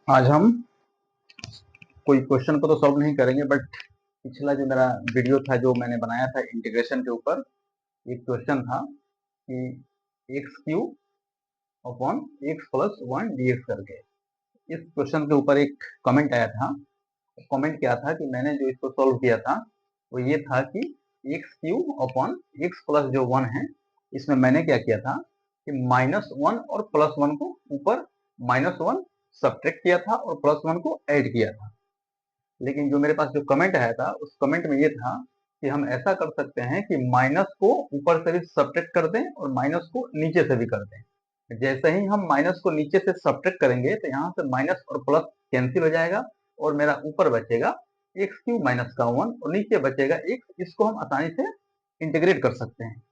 आज हम कोई क्वेश्चन को तो सॉल्व नहीं करेंगे, बट पिछला जो मेरा वीडियो था जो मैंने बनाया था इंटीग्रेशन के ऊपर, एक क्वेश्चन था कि x Q upon x plus one D x करके। इस क्वेश्चन के ऊपर एक कमेंट आया था। कमेंट क्या था कि मैंने जो इसको सॉल्व किया था वो ये था कि x Q upon x plus जो वन है, इसमें मैंने क्या किया था कि माइनस वन और प्लस वन को ऊपर माइनस वन सब्ट्रैक्ट किया था और प्लस वन को ऐड किया था। लेकिन जो मेरे पास जो कमेंट आया था उस कमेंट में ये था कि हम ऐसा कर सकते हैं कि माइनस को ऊपर से भी सब्ट्रैक्ट कर दें और माइनस को नीचे से भी कर दें। जैसे ही हम माइनस को नीचे से सब्ट्रैक्ट करेंगे तो यहाँ से माइनस और प्लस कैंसिल हो जाएगा और मेरा ऊपर बचेगा एक्स क्यू माइनस का वन और नीचे बचेगा एक्स। इसको हम आसानी से इंटीग्रेट कर सकते हैं।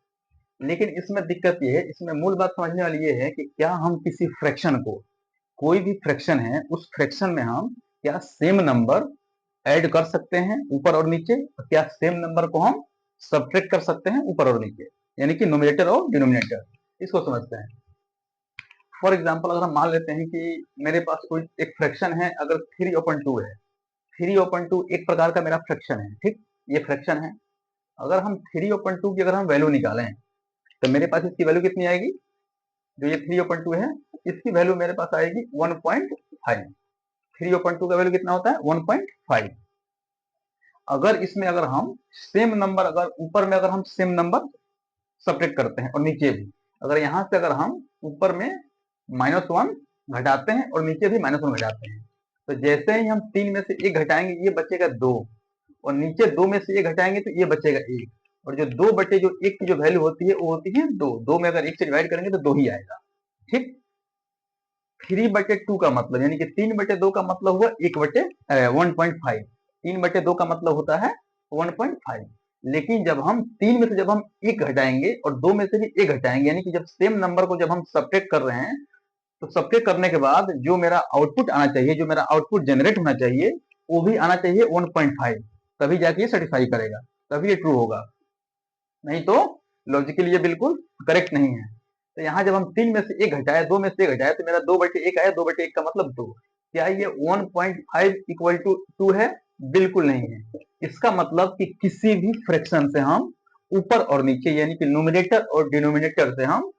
लेकिन इसमें दिक्कत ये है, इसमें मूल बात समझने वाली ये है कि क्या हम किसी फ्रैक्शन को, कोई भी फ्रैक्शन है उस फ्रैक्शन में हम क्या सेम नंबर ऐड कर सकते हैं ऊपर और नीचे, और क्या सेम नंबर को हम सब्ट्रैक्ट कर सकते हैं ऊपर और नीचे, यानी कि न्यूमरेटर और डिनोमिनेटर। इसको समझते हैं। फॉर एग्जांपल अगर हम मान लेते हैं कि मेरे पास कोई एक फ्रैक्शन है, अगर 3/2 है। 3/2 एक प्रकार का मेरा फ्रैक्शन है, ठीक, ये फ्रैक्शन है। अगर हम 3/2 की अगर हम वैल्यू निकालें तो मेरे पास इसकी वैल्यू कितनी आएगी? जो ये 3/2 है इसकी वैल्यू मेरे पास आएगी 1.5। 3/2 का वैल्यू कितना होता है? 1.5। अगर इसमें अगर हम सेम नंबर, अगर ऊपर में अगर हम सेम नंबर सब्ट्रैक्ट करते हैं और नीचे भी, अगर यहां से अगर हम ऊपर में -1 घटाते हैं और नीचे भी -1 घटाते हैं, तो जैसे ही हम 3 में से 1 घटाएंगे ये बचेगा 2, और नीचे 2 में से 1 घटाएंगे तो ये बचेगा 1। और जो 2 बटे जो 1 की जो वैल्यू होती है वो होती है 2। 2 में अगर 1 से डिवाइड करेंगे तो 2 ही आएगा, ठीक। 3/2 का मतलब यानी कि 3/2 का मतलब हुआ 1/1.5। 3/2 का मतलब होता है 1.5। लेकिन जब हम 3 में से जब हम 1 घटाएंगे और 2 में से भी 1 घटाएंगे, यानी कि जब सेम नंबर को जब हम सब्ट्रैक्ट कर रहे हैं, तो सब्ट्रैक्ट करने के बाद जो मेरा आउटपुट आना चाहिए, जो मेरा आउटपुट जनरेट होना चाहिए, वो भी आना चाहिए 1.5। तभी जाके ये सेटिस्फाई करेगा, तभी ये ट्रू होगा, नहीं तो लॉजिकली ये बिल्कुल करेक्ट नहीं है। तो यहाँ जब हम 3 में से 1 घटाए, 2 में से 1 घटाए, तो मेरा 2/1 आया। 2/1 का मतलब 2। क्या ये 1.5 इक्वल टू 2 है? बिल्कुल नहीं है। इसका मतलब कि किसी भी फ्रैक्शन से हम ऊपर और नीचे, यानी कि न्यूमरेटर और डिनोमिनेटर से हम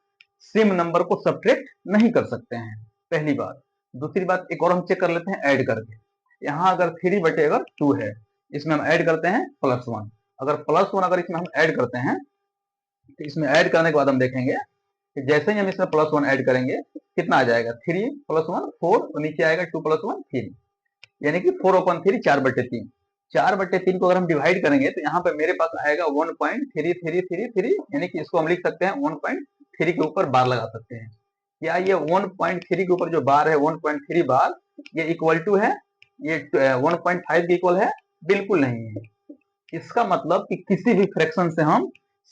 सेम नंबर को सब्ट्रैक्ट नहीं कर सकते हैं, पहली बात। दूसरी बात एक और हम चेक कर लेते हैं ऐड करके। यहाँ अगर 3/2 है, इसमें हम ऐड करते हैं +1। अगर +1 अगर इसमें हम ऐड करते हैं तो इसमें ऐड करने के बाद हम देखेंगे कि जैसे ही हम इसमें +1 ऐड करेंगे कितना आ जाएगा? 3 + 1 4 और नीचे आएगा 2 + 1 3, यानी कि 4/3 4/3। 4/3 को अगर हम डिवाइड करेंगे तो यहाँ पे मेरे पास आएगा 1.3333, यानी कि इसको हम लिख सकते हैं 1.3 के ऊपर बार लगा सकते हैं। क्या ये 1.3 के ऊपर जो बार है 1.3 बार ये इक्वल टू है ये 1.5 के इक्वल है? बिल्कुल नहीं है। इसका मतलब कि किसी भी फ्रैक्शन से हम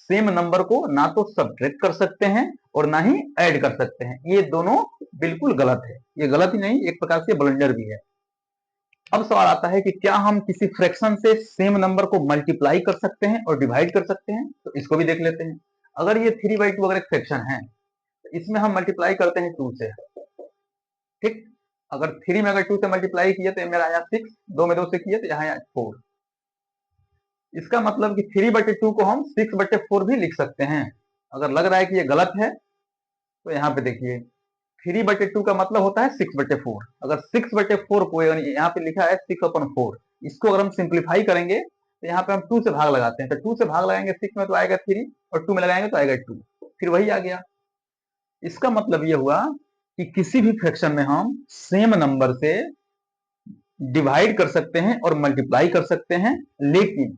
सेम नंबर को ना तो सब्ट्रैक्ट कर सकते हैं और ना ही ऐड कर सकते हैं। ये दोनों बिल्कुल गलत है। ये गलत ही नहीं, एक प्रकार से ब्लंडर भी है। अब सवाल आता है कि क्या हम किसी फ्रैक्शन से सेम नंबर को मल्टीप्लाई कर सकते हैं और डिवाइड कर सकते हैं? तो इसको भी देख लेते हैं। अगर ये 3/2 अगर एक फ्रैक्शन है तो इसमें हम मल्टीप्लाई करते हैं 2 से, ठीक। अगर 3 में अगर 2 से मल्टीप्लाई किया तो मेरा आया 6, 2 में 2 से किया तो यहाँ आया 4। इसका मतलब कि 3/2 को हम 6/4 भी लिख सकते हैं। अगर लग रहा है कि ये गलत है तो यहाँ पे देखिए 3/2 का मतलब होता है 6/4। अगर 6/4 को यहाँ पे लिखा है 6/4, इसको अगर हम सिंप्लीफाई करेंगे तो यहाँ पे हम 2 से भाग लगाते हैं, तो 2 से भाग लगाएंगे 6 में तो आएगा 3 और 2 में लगाएंगे तो आएगा 2, फिर वही आ गया। इसका मतलब ये हुआ कि किसी भी फ्रैक्शन में हम सेम नंबर से डिवाइड कर सकते हैं और मल्टीप्लाई कर सकते हैं, लेकिन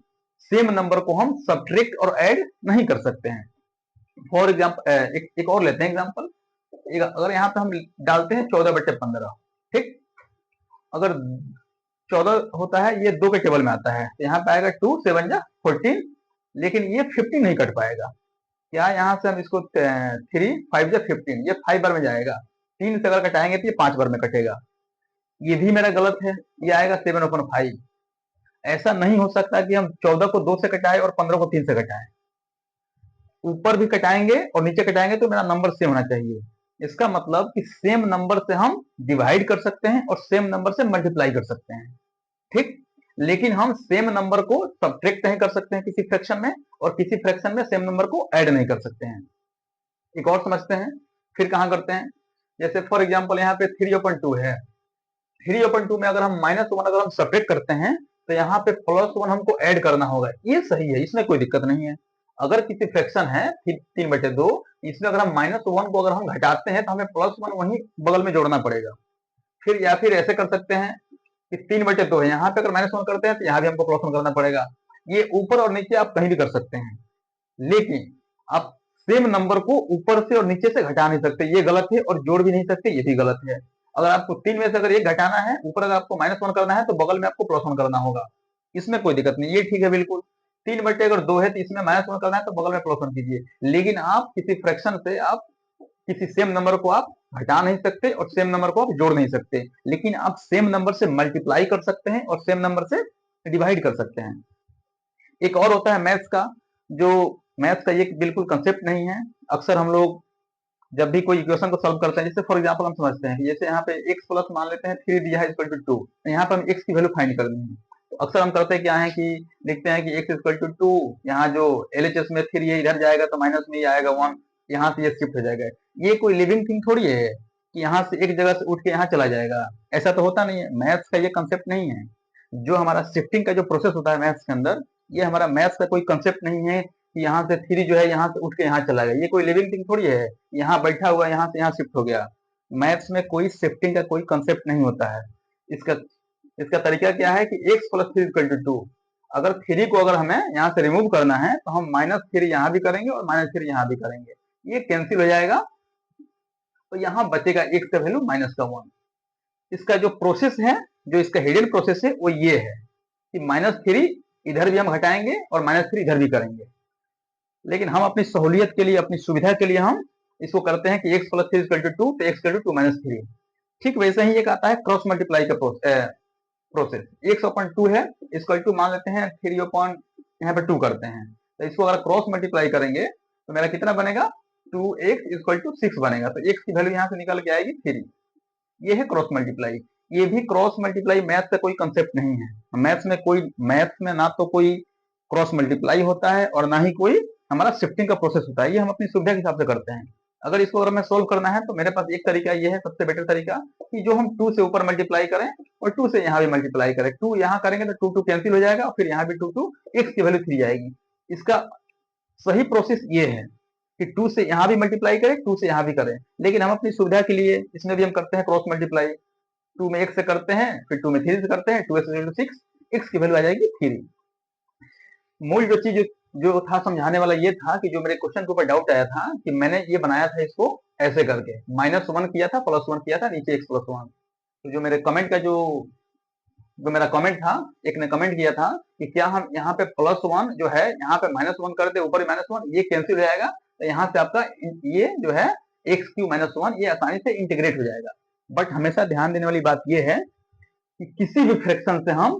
सेम नंबर को हम सब्ट्रैक्ट और ऐड नहीं कर सकते हैं। फॉर एग्जाम्पल एक और लेते हैं एग्जाम्पल। अगर यहाँ पे हम डालते हैं 14/15, ठीक। अगर 14 होता है ये 2 के टेबल में आता है तो यहाँ पे आएगा 2 7 जा 14, लेकिन ये 15 नहीं कट पाएगा। क्या यहाँ से हम इसको 3 5 जा 15, ये 5 बार में जाएगा। 3 से अगर कटाएंगे तो ये 5 बार में कटेगा। ये भी मेरा गलत है, ये आएगा 7/5। ऐसा नहीं हो सकता कि हम 14 को 2 से कटाए और 15 को 3 से कटाए। ऊपर भी कटाएंगे और नीचे कटाएंगे तो मेरा नंबर सेम होना चाहिए। इसका मतलब कि सेम नंबर से हम डिवाइड कर सकते हैं और सेम नंबर से मल्टीप्लाई कर सकते हैं, ठीक। लेकिन हम सेम नंबर को सब्ट्रैक्ट नहीं कर सकते हैं किसी फ्रैक्शन में, और किसी फ्रैक्शन में सेम नंबर को ऐड नहीं कर सकते हैं। एक और समझते हैं, फिर कहां करते हैं। जैसे फॉर एग्जांपल यहाँ पे 3/2 है, 3/2 में अगर हम -1 अगर हम सब्ट्रैक्ट करते हैं तो यहाँ पे +1 हमको ऐड करना होगा, ये सही है, इसमें कोई दिक्कत नहीं है। अगर किसी फ्रैक्शन है 3/2, इसमें अगर हम -1 को अगर हम घटाते हैं तो हमें +1 वहीं बगल में जोड़ना पड़ेगा। फिर या फिर ऐसे कर सकते हैं कि 3/2 है, यहाँ पे अगर -1 करते हैं तो यहाँ भी हमको +1 करना पड़ेगा। ये ऊपर और नीचे आप कहीं भी कर सकते हैं, लेकिन आप सेम नंबर को ऊपर से और नीचे से घटा नहीं सकते, ये गलत है, और जोड़ भी नहीं सकते, ये भी गलत है। अगर आपको 3 में से अगर एक घटाना है, ऊपर अगर आपको -1 करना है तो बगल में आपको +1 करना होगा, इसमें कोई दिक्कत नहीं, ये ठीक है बिल्कुल। 3/2 है तो इसमें -1 करना है तो बगल में +1 कीजिए। लेकिन आप किसी फ्रैक्शन से आप किसी सेम नंबर को आप घटा नहीं सकते और सेम नंबर को आप जोड़ नहीं सकते, लेकिन आप सेम नंबर से मल्टीप्लाई कर सकते हैं और सेम नंबर से डिवाइड कर सकते हैं। एक और होता है मैथ्स का, जो मैथ्स का ये बिल्कुल कंसेप्ट नहीं है। अक्सर हम लोग जब भी कोई इक्वेशन को सॉल्व करते हैं, जैसे फॉर एग्जांपल हम समझते हैं कि जैसे यहाँ पे x प्लस मान लेते हैं 3 दिया है इक्वल टू 2, तो यहाँ पे हम x की वैल्यू फाइंड करनी है। तो अक्सर हम करते हैं क्या है कि लिखते हैं कि x इक्वल टू 2, यहाँ जो LHS में 3 ये इधर जाएगा तो माइनस में ये आएगा 1, यहाँ से ये शिफ्ट हो जाएगा। ये कोई लिविंग थिंग थोड़ी है कि यहाँ से एक जगह से उठ के यहाँ चला जाएगा, ऐसा तो होता नहीं है। मैथ्स का ये कंसेप्ट नहीं है। जो हमारा शिफ्टिंग का जो प्रोसेस होता है मैथ्स के अंदर, ये हमारा मैथ्स का कोई कंसेप्ट नहीं है कि यहाँ से 3 जो है यहाँ से उठ के यहाँ चला गया। ये कोई लिविंग थिंग थोड़ी है, यहाँ बैठा हुआ यहाँ से यहाँ शिफ्ट हो गया। मैथ्स में कोई शिफ्टिंग का कोई कंसेप्ट नहीं होता है। इसका इसका तरीका क्या है कि x प्लस 3 इक्वल टू 2, अगर 3 को अगर हमें यहाँ से रिमूव करना है तो हम -3 यहाँ भी करेंगे और -3 यहाँ भी करेंगे, ये कैंसिल हो जाएगा, तो यहाँ बचेगा x का वैल्यू -1। इसका जो प्रोसेस है, जो इसका हिडन प्रोसेस है, वो ये है कि -3 इधर भी हम घटाएंगे और -3 इधर भी करेंगे। लेकिन हम अपनी सहूलियत के लिए, अपनी सुविधा के लिए हम इसको करते हैं कि x प्लस 3 इक्वल टू 2, तो x इक्वल टू 2 -3। ठीक वैसे ही एक आता है क्रॉस मल्टीप्लाई का प्रोसेस। x/2 है, इक्वल टू मान लेते हैं 3 यहाँ पे 2 करते हैं, तो इसको अगर क्रॉस मल्टीप्लाई करेंगे तो मेरा कितना बनेगा, 2x इक्वल टू 6 बनेगा। तो x की वैल्यू यहाँ से निकल के आएगी 3। ये है क्रॉस मल्टीप्लाई। ये भी क्रॉस मल्टीप्लाई मैथ्स का कोई कंसेप्ट नहीं है। मैथ्स में ना तो कोई क्रॉस मल्टीप्लाई होता है और ना ही कोई हमारा शिफ्टिंग का प्रोसेस होता है। ये हम अपनी सुविधा के हिसाब से करते हैं। अगर इसको अगर हमें सोल्व करना है तो मेरे पास एक तरीका ये है, सबसे बेटर तरीका, कि जो हम 2 से ऊपर मल्टीप्लाई करें और 2 से यहाँ भी मल्टीप्लाई करें। 2 यहाँ करेंगे तो 2 कैंसिल हो जाएगा, फिर यहाँ भी 2 x की वैल्यू 3 आएगी। इसका सही प्रोसेस ये है कि 2 से यहाँ भी मल्टीप्लाई करें, 2 से यहाँ भी करें, लेकिन हम अपनी सुविधा के लिए इसमें भी हम करते हैं क्रॉस मल्टीप्लाई। 2 में x से करते हैं, फिर 2 में 3 से करते हैं, 2x 6, x की वैल्यू आ जाएगी 3। मूल जो चीज जो था समझाने वाला ये था कि जो मेरे क्वेश्चन के ऊपर डाउट आया था कि मैंने ये बनाया था इसको ऐसे करके, -1 किया था, +1 किया था, नीचे x + 1। तो जो मेरे कमेंट का जो मेरा कमेंट था, एक ने कमेंट किया था कि क्या हम यहाँ पे +1 जो है यहाँ पे -1 कर दे, ऊपर -1, ये कैंसिल हो जाएगा, तो यहाँ से आपका ये जो है x³ -1 ये आसानी से इंटीग्रेट हो जाएगा। बट हमेशा ध्यान देने वाली बात ये है कि किसी भी फ्रैक्शन से हम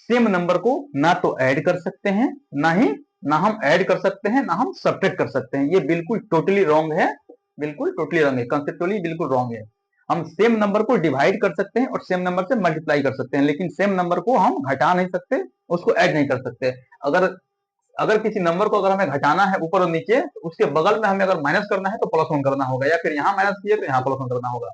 सेम नंबर को ना तो ऐड कर सकते हैं, ना हम ऐड कर सकते हैं, ना हम सब्ट्रैक्ट कर सकते हैं। ये बिल्कुल टोटली रॉन्ग है, बिल्कुल टोटली रॉन्ग है, कंसेप्चुअली बिल्कुल रॉन्ग है। हम सेम नंबर को डिवाइड कर सकते हैं और सेम नंबर से मल्टीप्लाई कर सकते हैं, लेकिन सेम नंबर को हम घटा नहीं सकते, उसको ऐड नहीं कर सकते। अगर किसी नंबर को अगर हमें घटाना है ऊपर और नीचे, तो उसके बगल में हमें अगर माइनस करना है तो +1 करना होगा, या फिर यहाँ माइनस किए तो यहाँ +1 करना होगा।